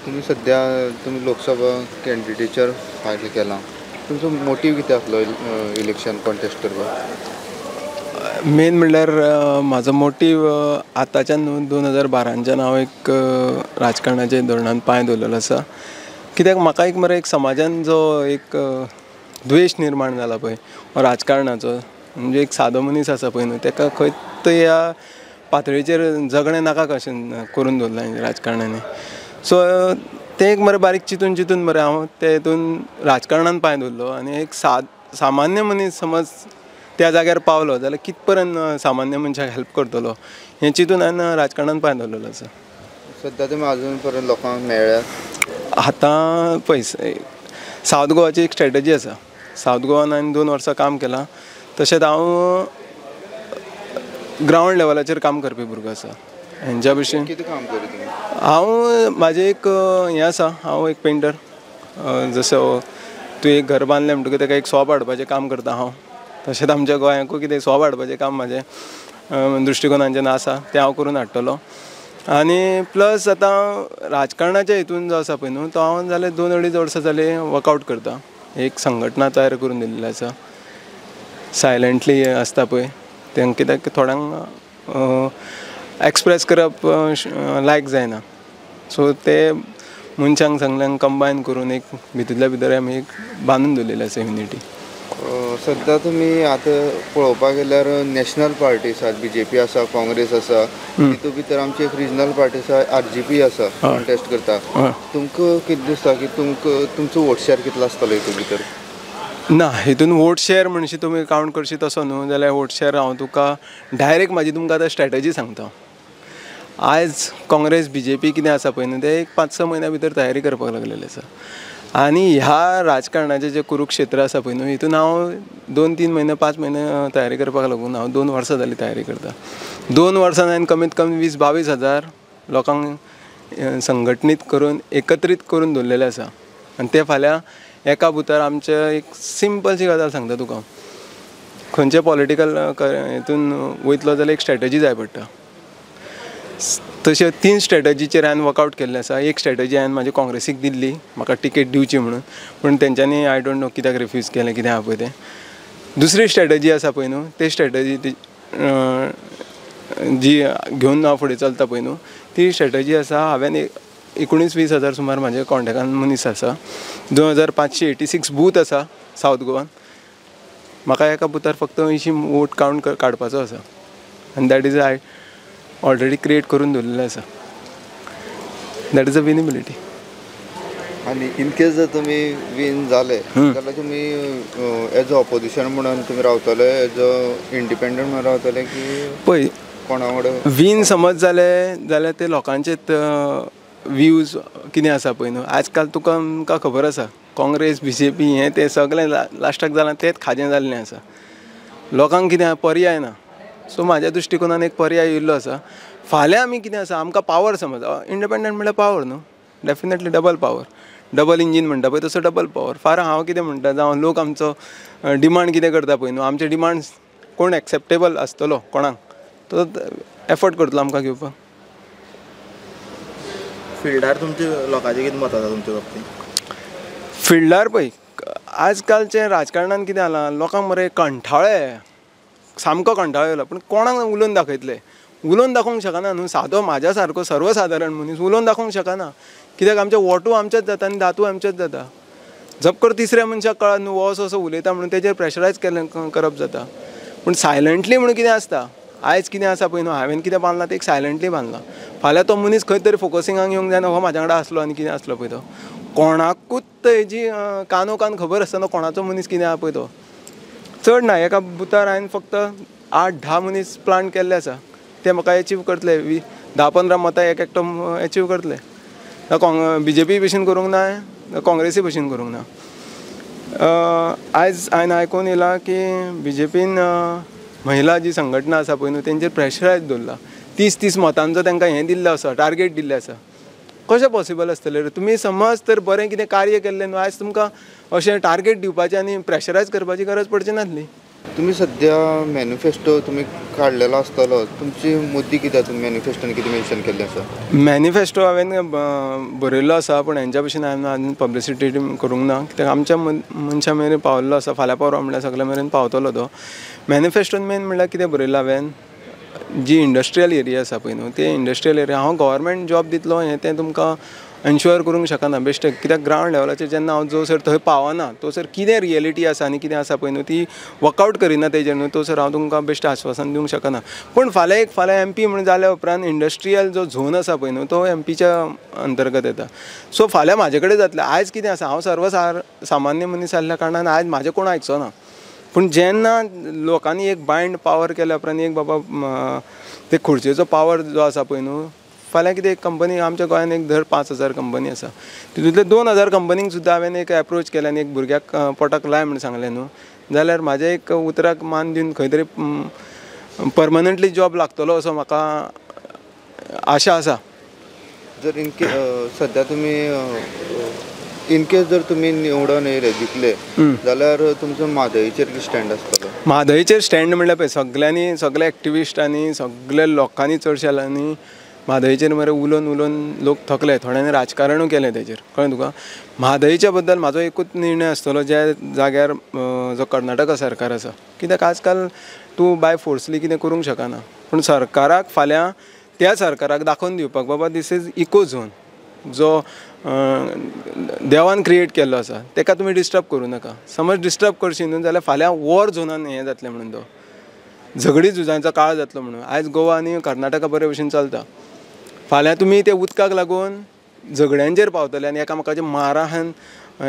तुम्ही सध्या तुम्ही लोकसभा कॅन्डिडेटचेर फायल केला. तुमचो मोटीव कितें आसलो इलेक्शन कॉन्टेस्ट करपाक? मेन म्हणल्यार म्हाजो मोटीव आतांच्यान 2012च्यान हांव एक राजकारणाच्या धोरणान पांय दवरलेलो आसा. कित्याक म्हाका एक समाजान जो एक द्वेश निर्माण जाला पळय हो राजकारणाचो, म्हणजे एक सादो मनीस आसा पळय न्हू, ताका खंय तरी ह्या पातळीचेर जगणें नाका कशें करून दवरलां राजकारणांनी. सो तें एक बारीक चिंतून मरे हांव ते हितून राजकारणान पांय दवरलो. आनी एक सामान्य मनीस समज त्या जाग्यार पावलो जाल्यार कितपर्यंत सामान्य मनशाक हेल्प करतलो हें चिंतून हांवें राजकारणान पांय दवरलेलो आसा. सध्या तुमी अजून पर्यंत लोकांक मेळ्ळ्यात? आतां पळय, सावथ गोवाची एक स्ट्रॅटजी आसा. सावथ गोवान हांवें 2 वर्सां काम केलां. तशेंच हांव ग्रावंड लेवलाचेर काम करपी भुरगो आसा. हेंच्या भशेन कितें काम करी तुमी? हांव म्हाजें एक हें आसा, हांव एक पेंटर. जसो तूं एक घर बांदलें म्हणटकूच ताका एक सोब हाडपाचें काम करता हांव. तशेंच आमच्या गोंयांकूय कितें सोब हाडपाचें काम म्हाजें दृश्टिकोनांच्यान आसा, तें हांव करून हाडटलो. आनी प्लस आतां राजकारणाच्या हितून जो आसा पळय न्हू, तो हांव जाले 2-2.5 वर्सां जालीं वर्कआवट करता. एक संघटना तयार करून दिल्ली आसा. सायलंटली आसता पळय तें, कित्याक थोड्यांक एक्सप्रेस करप लायक जायना. सो ते मनशांक सगल्यांक कंबायन करून एक भितरल्या भितर आमी एक बांदून दवरलेली आसा युनिटी. सध्या तुमी आतां पळोवपाक गेल्यार नॅशनल पार्टी आसात, BJP आसा, काँग्रेस आसा, तितूंत भितर आमची एक रिजनल पार्टी आसा, RGP आसा, कॉन्टेस्ट करता. तुमकां कितें दिसता की तुमचो वोट शेअर कितलो आसतलो हितून भितर? ना, हितून वोट शेअर म्हणशी तुमी कावंट करशी तसो न्हू जाल्यार वोट शेअर हांव तुका डायरेक्ट म्हाजी तुमकां आतां स्ट्रॅटजी सांगता. आयज काँग्रेस BJP कितें आसा पळय न्हू, ते एक 5-6 म्हयन्या भितर तयारी करपाक लागलेले आसा. आनी ह्या राजकारणाचें जें कुरुक्षेत्र आसा पळय न्हू, हितून हांव 2-3 म्हयने 5 म्हयने तयारी करपाक लागून हांव 2 वर्सां जालीं तयारी करता. 2 वर्सान हांवें कमीत कमी 20-22 हजार लोकांक संघटनीत करून एकत्रीत करून दवरलेले आसा. आनी ते फाल्यां एका बुथार आमचे एक सिंपलशी गजाल सांगता तुका. खंयचे पॉलिटिकल हितून वयतलो जाल्यार एक स्ट्रॅटजी जाय पडटा. तशें 3 स्ट्रॅटजीचेर हांवें वर्कआवट केल्लें आसा. एक स्ट्रॅटजी हांवें म्हाजी काँग्रेसीक दिल्ली, म्हाका टिकेट दिवची म्हणून, पूण तेंच्यांनी आय डोंट नो कित्याक रिफ्यूज केलें, कितें आहा पळय तें. दुसरी स्ट्रॅटजी आसा पळय न्हू, ते स्ट्रॅटजी जी घेवन हांव फुडें चलता पळय न्हू, ती स्ट्रॅटजी आसा. हांवें 19-20 हजार सुमार म्हाज्या कॉन्टॅक्टान मनीस आसा. 2586 बूथ आसा सावथ गोवान. म्हाका एका बुथार फक्त 80 वोट कावंट काडपाचो आसा. आनी that is I already create करून दवरलेलें आसा. That is a winnability. आनी इन केस जर तुमी विन जाले जाल्यार तुमी एज अ ऑपोजिशन म्हणून तुमी रावतले, एज अ इंडिपेंडंट म्हणून रावतले की पळय कोणा वांगडा? विन समज जाल्यार ते लोकांचे व्ह्यूज कितें आसा पळय न्हू. आजकाल तुमकां खबर आसा काँग्रेस BJP हें तें सगळें लास्टाक जालां तेंच खाजें जाल्लें आसा. लोकांक कितें पर्याय ना. सो म्हाज्या दृश्टिकोनान एक पर्याय येयल्लो आसा. फाल्यां आमी कितें आसा, आमकां पावर समज इंडिपेंडंट म्हणल्यार पावर न्हू, definitely double power. Double engine म्हणटा पळय तसो डबल पावर. फार हांव कितें म्हणटा, जावं लोक आमचो डिमांड कितें करता पळय न्हू, आमचे डिमांड्स कोण एक्सेप्टेबल आसतलो कोणाक, तो एफर्ट करतलो आमकां घेवपाक. फिल्डार तुमचे लोकांचें कितें मत आसा तुमच्या बाबतींत? फिल्डार पळय आजकालचे राजकारणान कितें जालां, लोकांक मरे कंठाळे, सामको कंठाळो येयला. पूण कोणाक उलोवन दाखयतले? उलोवन दाखोवंक शकना न्हू. सादो म्हाज्या सारको सर्वसादारण मनीस उलोवन दाखोवंक शकना. कित्याक आमचे वोटूय आमचेच जाता आनी दातूय आमचेच जाता. झपकर तिसऱ्या मनशाक कळना न्हू, हो असो उलयता म्हणून तेजेर प्रेशरायज करप जाता. पूण सायलंटली म्हणून कितें आसता, आयज कितें आसा पळय न्हू, हांवें कितें बांदलां तें एक सायलंटली बांदलां. फाल्यां तो मनीस खंय तरी फोकसिंगाक येवंक जायना, हो म्हाज्या वांगडा आसलो आनी कितें आसलो पळय तो. कोणाकूच हेजी कान खबर आसतना कोणाचो मनीस कितें आहा पळय तो. चड ना, एका बुथार हांवें फक्त 8-10 मनीस प्लांट केल्ले आसा. ते म्हाका एचीव करतले, 10-15 मतां एकटो एचीव करतले. BJP भशेन करूंक ना, काँग्रेसी भशेन करूंक ना. आयज हांवें आयकून येयलां की BJPन महिला जी संघटना आसा पळय न्हू, तेंचेर प्रेशरायज दवरला. 30-30 मतांचो तांकां हें दिल्लें आसा, टार्गेट दिल्लें आसा. कशें पॉसिबल आसतलें रे? तुमी समज तर बरें कितें कार्य केल्लें न्हू, आयज तुमकां अशें टार्गेट दिवपाचें आनी प्रेशरायज करपाची गरज पडची नासली. तुम्ही सध्या मॅनिफेस्टो तुम्ही काढलेलो आसतलो तुमची मुद्दी कित्याक तुम्ही मॅनिफेस्टोन कितें मेन्शन केल्लें आसा? मॅनिफेस्टो हांवें बरयल्लो आसा पूण हेंच्या भशेन हांवें आजून पब्लिसिटी करूंक ना कित्याक आमच्या मनशा मेरेन पावल्लो आसा. फाल्यां परवा म्हणल्यार सगळ्या मेरेन पावतलो तो. मॅनिफेस्टोन मेन म्हणल्यार कितें बरयलां हांवें, जी इंडस्ट्रियल एरिया आसा पळय न्हू ते इंडस्ट्रियल एरिया हांव गव्हर्मेंट जॉब दितलो हें तें तुमकां एन्श्योर करूंक शकना बेश्टें. कित्याक ग्रावंड लेवलाचेर जेन्ना हांव जो सर थंय पावना तो सर कितें रियलिटी आसा आनी कितें आसा पळय न्हू ती वर्कआवट करिना तेजेर न्हू तो सर हांव तुमकां बेश्टें आश्वासन दिवंक शकना. पूण फाल्यां MP म्हणून जाल्या उपरांत इंडस्ट्रियल जो झोन आसा पळय न्हू तो MPच्या अंतर्गत येता. सो फाल्यां म्हाजे कडेन जातलें. आयज कितें आसा हांव सामान्य मनीस आसल्या कारणान आयज म्हाजें कोण आयकचो ना. पूण जेन्ना लोकांनी एक बायंड पावर केल्या उपरांत एक बाबा ते खुर्चेचो पावर जो आसा पळय न्हू फाल्यां कितें एक कंपनी आमच्या गोंयांत एक धर 5,000 कंपनी आसा तितूंतले 2,000 कंपनीक सुद्दां हांवें एक एप्रोच केलें आनी एक भुरग्याक पोटाक लाय म्हणून सांगलें न्हू जाल्यार म्हाज्या एक उतराक मान दिवन खंय तरी परमनंटली जॉब लागतलो असो म्हाका आशा आसा. जर सध्या तुम्ही इनकेस जर तुम्ही निवडून येयले जिखले जाल्यार तुमचो म्हादईचेर कितें स्टँड आसतलो? म्हादईचेर स्टँड म्हणल्यार पळय सगळे एक्टिविस्टांनी सगळ्या लोकांनी चडशांनी म्हादईचेर मरे उलोवन लोक थकले. थोड्यांनी राजकारणूय केलें तेजेर कळ्ळें तुका. म्हादईच्या बद्दल म्हाजो एकूच निर्णय आसतलो ज्या जाग्यार जो कर्नाटका सरकार आसा कित्याक आजकाल तूं बाय फोर्सली कितें करूंक शकना. पूण सरकाराक फाल्यां त्या सरकाराक दाखोवन दिवपाक बाबा दीस इज इको झोन जो देवान क्रिएट केल्लो आसा तेका तुमी डिस्टर्ब करूं नाका. समज डिस्टर्ब करशी न्हू जाल्यार फाल्यां वॉर झोनान हें जातलें म्हणून तो झगडी झुजांचो काळ जातलो म्हणून. आयज गोवा आनी कर्नाटका बरे भशेन चलता. फाल्यां तुमी ते उदकाक लागून झगड्यांचेर पावतले आनी एकामेकाच्या मारान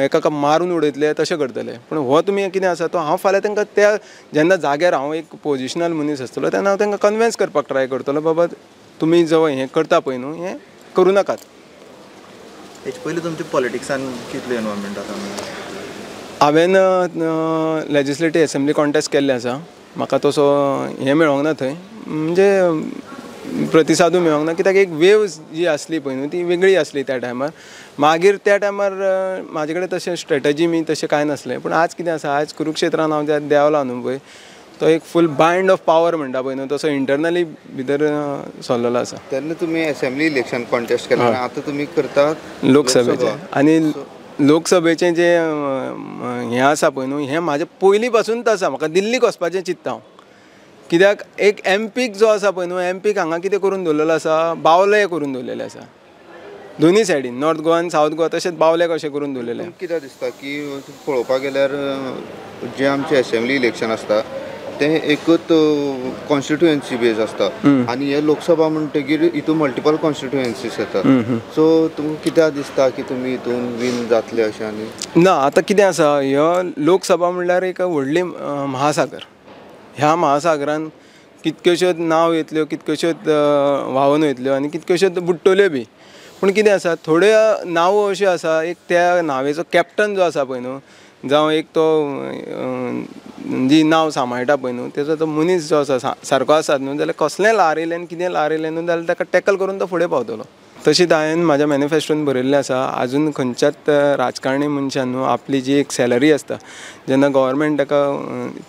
एकाका मारून उडयतले तशें करतले. पूण हो तुमी कितें आसा तो हांव फाल्यां तांकां त्या जेन्ना जाग्यार हांव एक पोजिशनल मनीस आसतलो तेन्ना हांव तांकां कन्विन्स करपाक ट्राय करतलो बाबा तुमी जो हें करता पळय न्हू हें करूं नाकात. हेचे पयलीं तुमच्या पॉलिटिक्सान कितलें इनवॉल्वमेंट आसा? हांवें लेजिस्लेटीव एसेंब्ली कॉन्टेस्ट केल्लें आसा. म्हाका तसो हें मेळोंक ना थंय म्हणजे प्रतिसादूय मेळोंक ना कित्याक एक वेव जी आसली पळय न्हू ती वेगळी आसली त्या टायमार. मागीर त्या टायमार म्हाजे कडेन तशें स्ट्रेटजी तशें कांय नासलें. पूण आज कितें आसा आयज कुरुक्षेत्रान हांव त्या देवला न्हू पळय तो एक फूल बायंड ऑफ पावर म्हणटा पळय न्हू तसो इंटरनली भितर सरलेलो आसा. तेन्ना तुमी एसेंब्ली इलेक्शन कॉन्टेस्ट केलें आतां तुमी करतात लोकसभेचें. आनी लोकसभेचें जें हें आसा पळय न्हू हें म्हाजें पयलीं पासूनच आसा. म्हाका दिल्लीक वचपाचें चिंत्ता हांव कित्याक एक MPक जो आसा पळय न्हू MPक हांगा कितें करून दवरलेलो आसा बावले करून दवरलेले आसा दोनी सायडीन नॉर्थ गोवा आनी सावथ गोवा तशेंच बावले कशें करून दवरलेले. कित्याक दिसता की पळोवपाक गेल्यार जें आमचें एसेंब्ली इलेक्शन आसता तें एकूच कॉन्स्टिट्युएन्सी बेज आसता आनी हे लोकसभा म्हणटकीर हितून मल्टिपल कॉन्स्टिट्युएन्सीज येतात. सो तुमकां कित्याक दिसता की तुमी हितून विन जातले अशें? आनी ना आतां कितें आसा ह्यो लोकसभा म्हणल्यार एक व्हडली महासागर. ह्या महासागरान कितक्योश्योच नांव येतल्यो कितक्योश्योच व्हांवून वयतल्यो आनी कितक्योश्योच बुडटल्यो बी. पूण कितें आसा थोड्यो नांव अश्यो आसा एक त्या नावेचो कॅप्टन जो आसा पळय न्हू जावं एक तो जी नांव सांबाळटा पळय न्हू तेजो तो मनीस जो आसा सारको आसा न्हू जाल्यार कसलें ल्हार येयलें आनी कितें ल्हार येयलें न्हू जाल्यार ताका टॅकल करून तो फुडें पावतलो. तशीच हांवें म्हाज्या मॅनिफेस्टोन बरयल्लें आसा आजून खंयच्याच राजकारणी मनशान न्हू आपली जी एक सॅलरी आसता जेन्ना गव्हर्मेंट ताका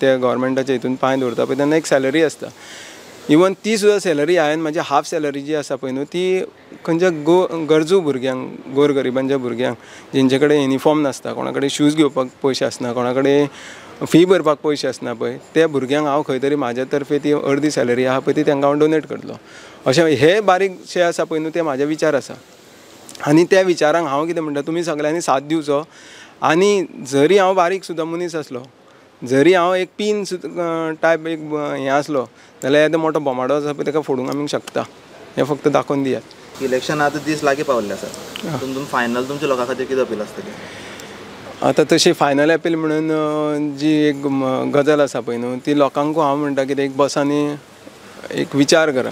त्या गव्हर्मेंटाच्या हितून पांय दवरता पळय तेन्ना एक सॅलरी आसता. इवन ती सुद्दां सॅलरी हांवें म्हाजी हाफ सॅलरी जी आसा पळय न्हू ती खंयच्या गरजू भुरग्यांक गोरगरिबांच्या भुरग्यांक जेंचे कडेन युनिफॉर्म नासता कोणा कडेन शूज घेवपाक पयशे आसना कोणा कडेन फी भरपाक पयशे आसना पळय त्या भुरग्यांक हांव खंय तरी म्हाज्या तर्फे ती अर्दी सॅलरी आहा पळय ती तांकां हांव डोनेट करतलो. अशें हे बारीकशे आसा पळय न्हू ते म्हाजे विचार आसा आनी त्या विचारांक हांव कितें म्हणटा तुमी सगळ्यांनी साथ दिवचो. आनी जरी हांव बारीक सुद्दां मनीस आसलो जरी हांव एक पीन टायप एक हें आसलो जाल्यार येदो मोठो बोमाडो आसा पळय ताका फोडूंक आमी शकता. हें फक्त दाखोवन दियात. इलेक्शन आतां दीस लागीं पावल्ले आसा तुमचो फायनल तुमच्या लोकां खातीर कितें अपील आसतली? आतां तशी फायनल अपील म्हणून जी एक गजाल आसा पळय न्हू ती लोकांकूय हांव म्हणटा कितें एक बसांनी एक विचार करा.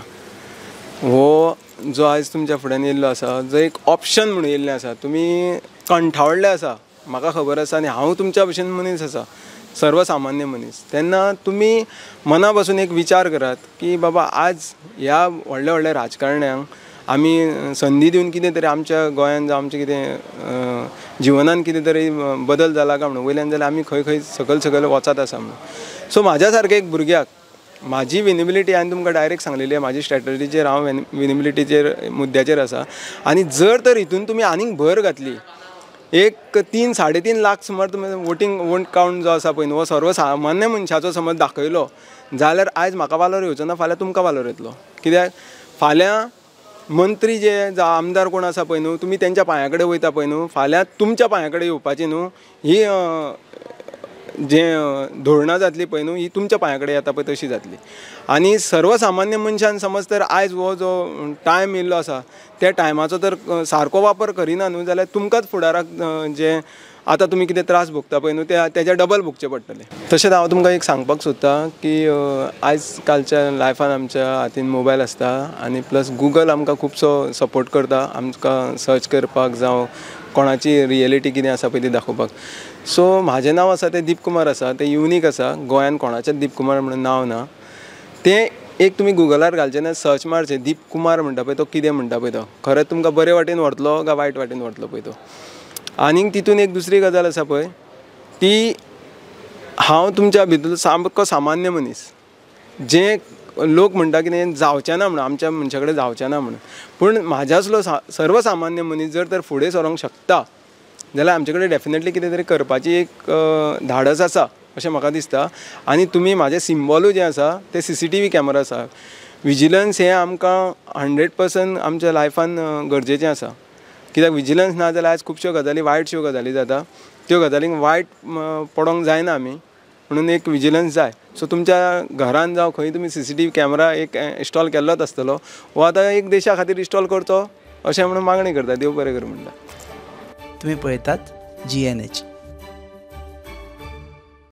हो जो आयज तुमच्या फुड्यान येयल्लो आसा जो एक ऑप्शन म्हणून येयल्लें आसा तुमी कंठावळ्ळे आसा म्हाका खबर आसा आनी हांव तुमच्या भशेन मनीस आसा सर्वसामान्य मनीस. तेन्ना तुमी मना पासून एक विचार करात की बाबा आज ह्या व्हडल्या व्हडल्या राजकारण्यांक आमी संदी दिवन कितें तरी आमच्या गोंयान जावं आमचें कितें जिवनान कितें तरी बदल जाला काय म्हणून वयल्यान जाल्यार आमी खंय खंय सकयल सकयल वचत आसा म्हणून सो म्हाज्या सारके एक भुरग्याक माझी विनिबिलिटी हांवें तुमकां डायरेक्ट सांगलेली आहे, म्हाजी स्ट्रॅटजीचेर हांव विनिबिलिटीचेर मुद्द्याचेर आसा. आनी जर तर हितून तुमी आनीक भर घातली, एक 3-3.5 लाख सुमार तुमी वोट कावंट जो आसा पळय न्हू, हो सर्वसामान्य मनशाचो समज दाखयलो जाल्यार आयज म्हाका वालोर येवचो ना, फाल्यां तुमकां वालोर येतलो. कित्याक फाल्यां मंत्री जे जावं आमदार कोण आसा पळय न्हू, तुमी तेंच्या पांया कडेन वयता पळय न्हू, फाल्यां तुमच्या पांया कडेन येवपाची न्हू ही जे धोरणां जातली पळय न्हू, ही तुमच्या पांया कडेन येता पळय तशी जातली. आनी सर्वसामान्य मनशान समज तर आयज हो जो टायम येयल्लो आसा त्या टायमाचो तर सारको वापर करिना न्हू जाल्यार तुमकांच फुडाराक जे आतां तुमी कितें त्रास भोगता पळय न्हू तेच्या डबल भोगचे पडटले. तशेंच हांव तुमकां एक सांगपाक सोदतां की आयज कालच्या लायफान आमच्या हातीन मोबायल आसता आनी प्लस गुगल आमकां खुबसो सपोर्ट करता आमकां सर्च करपाक जावं कोणाची रियलिटी कितें आसा पळय ती दाखोवपाक. सो म्हाजें नांव आसा तें दीप कुमार आसा, तें युनीक आसा, गोंयान कोणाचेंच दीप कुमार म्हणून नांव ना. तें एक तुमी गुगलार घालचें ना, सर्च मारचें दीप कुमार म्हणटा पळय तो कितें म्हणटा पळय तो, खरेंच तुमकां बरे वाटेन व्हरतलो काय वायट वाटेन व्हरतलो पळय तो. आनीक तितून एक दुसरी गजाल आसा पळय ती, हांव तुमच्या भितर सामको सामान्य मनीस, जे लोक म्हणटा की तें जावचें ना म्हणून, आमच्या मनशा कडेन जावचें ना म्हणून, पूण म्हाज्यासलो सर्वसामान्य मनीस जर तर फुडें सरोंक शकता जाल्यार आमचे कडेन डेफिनेटली कितें तरी करपाची एक धाडस आसा अशें म्हाका दिसता. आनी तुमी म्हाजें सिम्बॉलूय जें आसा तें CCTV कॅमेरा आसा. विजिलन्स हें आमकां 100% आमच्या लायफान गरजेचें आसा. कित्याक विजिलन्स ना जाल्यार आयज खुबश्यो गजाली वायटश्यो गजाली जाता, त्यो गजालींक वायट पडोंक जायना आमी, म्हणून एक विजिलन्स जाय. सो तुमच्या घरान जावं खंय तुमी CCTV कॅमेरा एक इन्स्टॉल केल्लोच आसतलो, वो आतां एक देशा खातीर इन्स्टॉल करचो अशें म्हणून मागणी करता. देव बरें कर म्हणटा. तुम्ही पळयतात GNH.